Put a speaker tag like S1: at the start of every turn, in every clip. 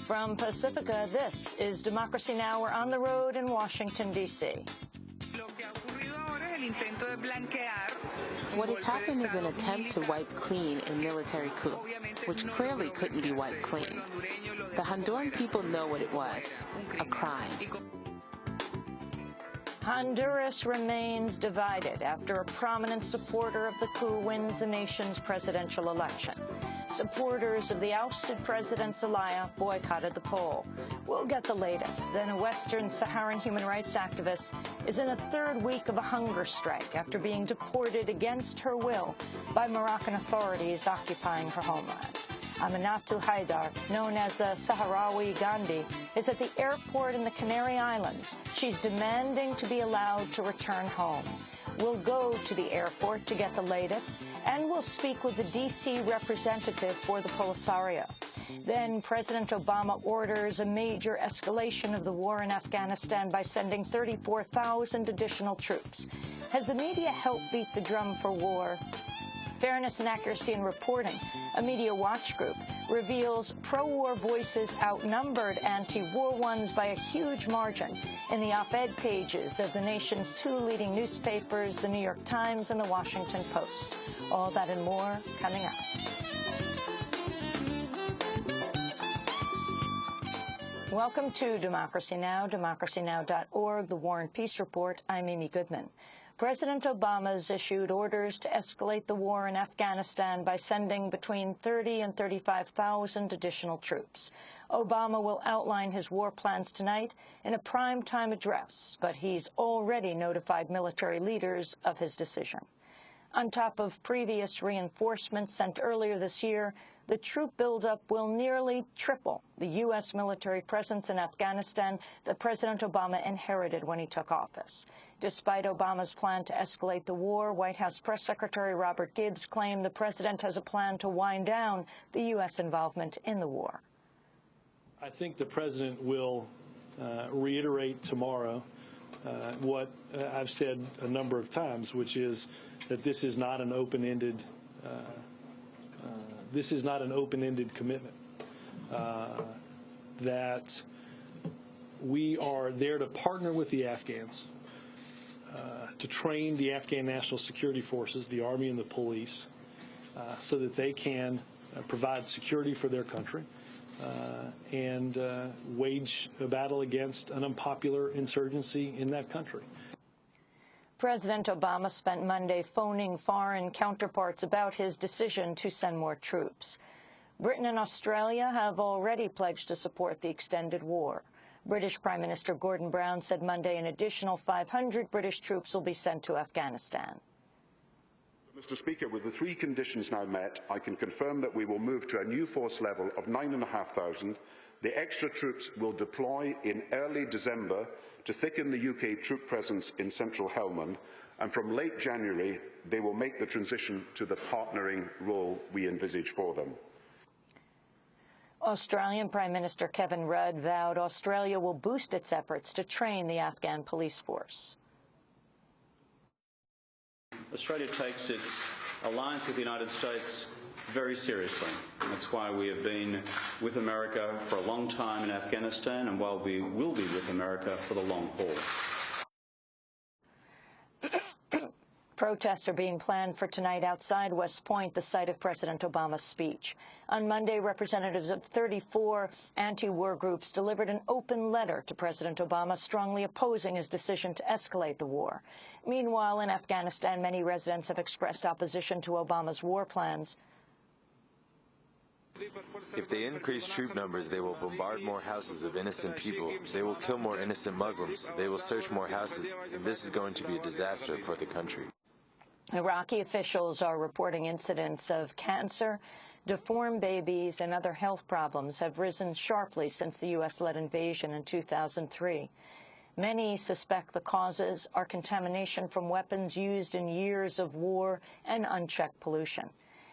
S1: From Pacifica, this is Democracy Now! We're on the road in Washington, D.C.
S2: What has happened is an attempt to wipe clean a military coup, which clearly couldn't be wiped clean. The Honduran people know what it was, a crime.
S1: Honduras remains divided after a prominent supporter of the coup wins the nation's presidential election. Supporters of the ousted President Zelaya boycotted the poll. We'll get the latest. Then a Western Saharan human rights activist is in the third week of a hunger strike after being deported against her will by Moroccan authorities occupying her homeland. Aminatu Haidar, known as the Sahrawi Gandhi, is at the airport in the Canary Islands. She's demanding to be allowed to return home. We'll go to the airport to get the latest, and we'll speak with the D.C. representative for the Polisario. Then President Obama orders a major escalation of the war in Afghanistan by sending 34,000 additional troops. Has the media helped beat the drum for war? Fairness and Accuracy in Reporting, a media watch group, reveals pro-war voices outnumbered anti-war ones by a huge margin in the op-ed pages of the nation's two leading newspapers, The New York Times and The Washington Post. All that and more coming up. Welcome to Democracy Now!, democracynow.org, The War and Peace Report. I'm Amy Goodman. President Obama has issued orders to escalate the war in Afghanistan by sending between 30,000 and 35,000 additional troops. Obama will outline his war plans tonight in a primetime address, but he's already notified military leaders of his decision. On top of previous reinforcements sent earlier this year, the troop buildup will nearly triple the U.S. military presence in Afghanistan that President Obama inherited when he took office. Despite Obama's plan to escalate the war, White House Press Secretary Robert Gibbs claimed the president has a plan to wind down the U.S. involvement in the war.
S3: I think the president will reiterate tomorrow what I've said a number of times, which is that this is not an open-ended commitment. That we are there to partner with the Afghans to train the Afghan National Security Forces, the Army and the police, so that they can provide security for their country and wage a battle against an unpopular insurgency in that country.
S1: President Obama spent Monday phoning foreign counterparts about his decision to send more troops. Britain and Australia have already pledged to support the extended war. British Prime Minister Gordon Brown said Monday an additional 500 British troops will be sent to Afghanistan.
S4: Mr. Speaker, with the three conditions now met, I can confirm that we will move to a new force level of 9,500. The extra troops will deploy in early December to thicken the UK troop presence in central Helmand, and from late January they will make the transition to the partnering role we envisage for them.
S1: Australian Prime Minister Kevin Rudd vowed Australia will boost its efforts to train the Afghan police force.
S5: Australia takes its alliance with the United States very seriously. That's why we have been with America for a long time in Afghanistan, and while we will be with America for the long haul.
S1: Protests are being planned for tonight outside West Point, the site of President Obama's speech. On Monday, representatives of 34 anti-war groups delivered an open letter to President Obama strongly opposing his decision to escalate the war. Meanwhile, in Afghanistan, many residents have expressed opposition to Obama's war plans.
S6: If they increase troop numbers, they will bombard more houses of innocent people. They will kill more innocent Muslims. They will search more houses. And this is going to be a disaster for the country.
S1: Iraqi officials are reporting incidents of cancer, deformed babies, and other health problems have risen sharply since the U.S.-led invasion in 2003. Many suspect the causes are contamination from weapons used in years of war and unchecked pollution.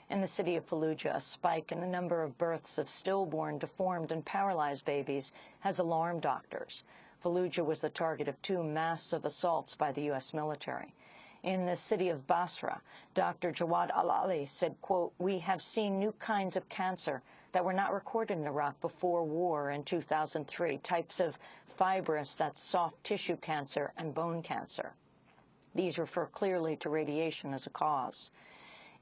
S1: In the city of Fallujah, a spike in the number of births of stillborn, deformed, and paralyzed babies has alarmed doctors. Fallujah was the target of two massive assaults by the U.S. military. in the city of Basra, Dr. Jawad Al-Ali said, quote, "We have seen new kinds of cancer that were not recorded in Iraq before war in 2003, types of fibrous, that's soft tissue cancer, and bone cancer. These refer clearly to radiation as a cause."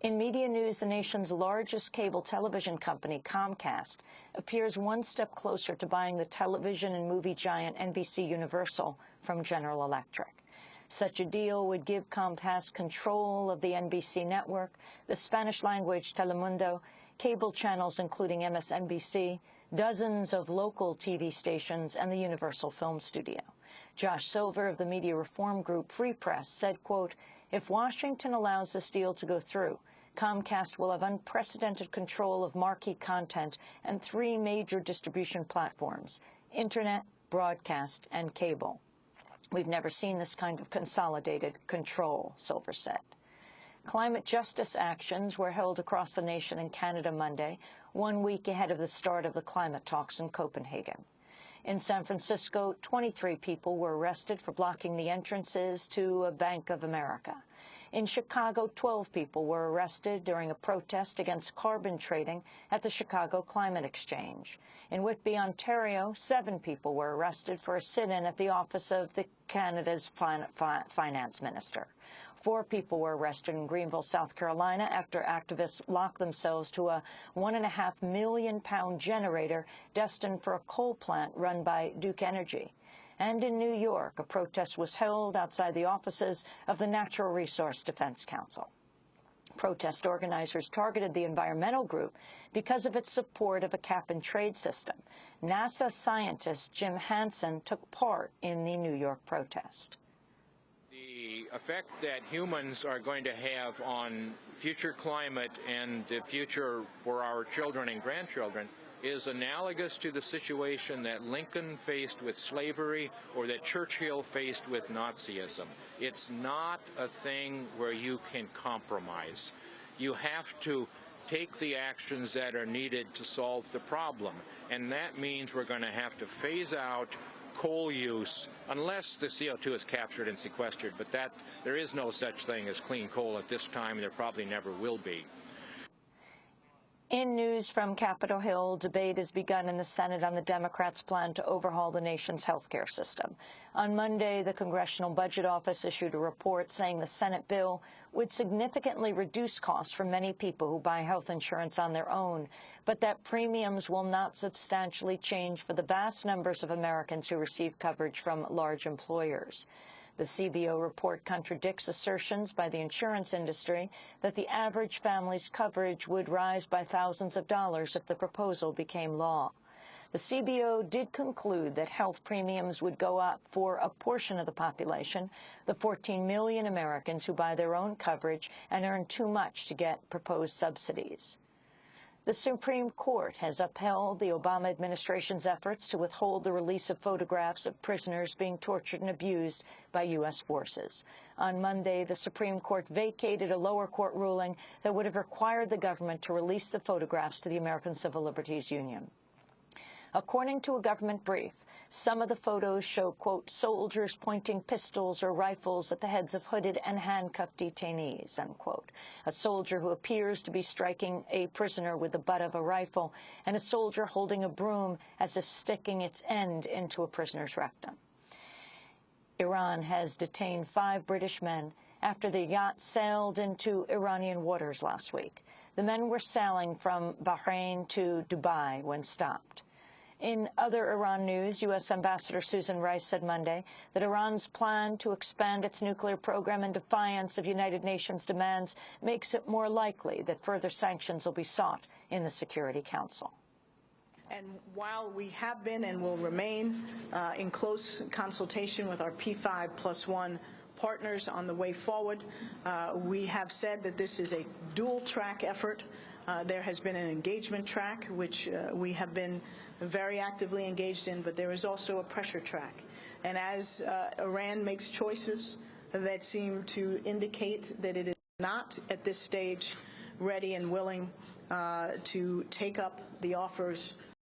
S1: In media news, the nation's largest cable television company, Comcast, appears one step closer to buying the television and movie giant NBC Universal from General Electric. Such a deal would give Comcast control of the NBC network, the Spanish-language Telemundo, cable channels including MSNBC, dozens of local TV stations, and the Universal Film Studio. Josh Silver of the media reform group Free Press said, quote, "If Washington allows this deal to go through, Comcast will have unprecedented control of marquee content and 3 major distribution platforms: internet, broadcast, and cable. We've never seen this kind of consolidated control," Silver said. Climate justice actions were held across the nation in Canada Monday, 1 week ahead of the start of the climate talks in Copenhagen. In San Francisco, 23 people were arrested for blocking the entrances to a Bank of America. In Chicago, 12 people were arrested during a protest against carbon trading at the Chicago Climate Exchange. In Whitby, Ontario, 7 people were arrested for a sit-in at the office of Canada's finance minister. 4 people were arrested in Greenville, South Carolina, after activists locked themselves to a £1.5 million generator destined for a coal plant run by Duke Energy. And in New York, a protest was held outside the offices of the Natural Resource Defense Council. Protest organizers targeted the environmental group because of its support of a cap-and-trade system. NASA scientist Jim Hansen took part in the New York protest.
S7: The effect that humans are going to have on future climate and the future for our children and grandchildren is analogous to the situation that Lincoln faced with slavery or that Churchill faced with Nazism. It's not a thing where you can compromise. You have to take the actions that are needed to solve the problem, and that means we're going to have to phase out coal use unless the CO2 is captured and sequestered, but there is no such thing as clean coal at this time, and there probably never will be.
S1: In news from Capitol Hill, debate has begun in the Senate on the Democrats' plan to overhaul the nation's health care system. On Monday, the Congressional Budget Office issued a report saying the Senate bill would significantly reduce costs for many people who buy health insurance on their own, but that premiums will not substantially change for the vast numbers of Americans who receive coverage from large employers. The CBO report contradicts assertions by the insurance industry that the average family's coverage would rise by thousands of dollars if the proposal became law. The CBO did conclude that health premiums would go up for a portion of the population, the 14 million Americans who buy their own coverage and earn too much to get proposed subsidies. The Supreme Court has upheld the Obama administration's efforts to withhold the release of photographs of prisoners being tortured and abused by U.S. forces. On Monday, the Supreme Court vacated a lower court ruling that would have required the government to release the photographs to the American Civil Liberties Union. According to a government brief, some of the photos show, quote, soldiers pointing pistols or rifles at the heads of hooded and handcuffed detainees, unquote. A soldier who appears to be striking a prisoner with the butt of a rifle, and a soldier holding a broom as if sticking its end into a prisoner's rectum. Iran has detained 5 British men after the yacht sailed into Iranian waters last week. The men were sailing from Bahrain to Dubai when stopped. In other Iran news, U.S. Ambassador Susan Rice said Monday that Iran's plan to expand its nuclear program in defiance of United Nations demands makes it more likely that further sanctions will be sought in the Security Council.
S8: And while we have been and will remain in close consultation with our P5+1 partners on the way forward, we have said that this is a dual-track effort. There has been an engagement track, which we have been very actively engaged in, but there is also a pressure track. And as Iran makes choices that seem to indicate that it is not at this stage ready and willing to take up the offers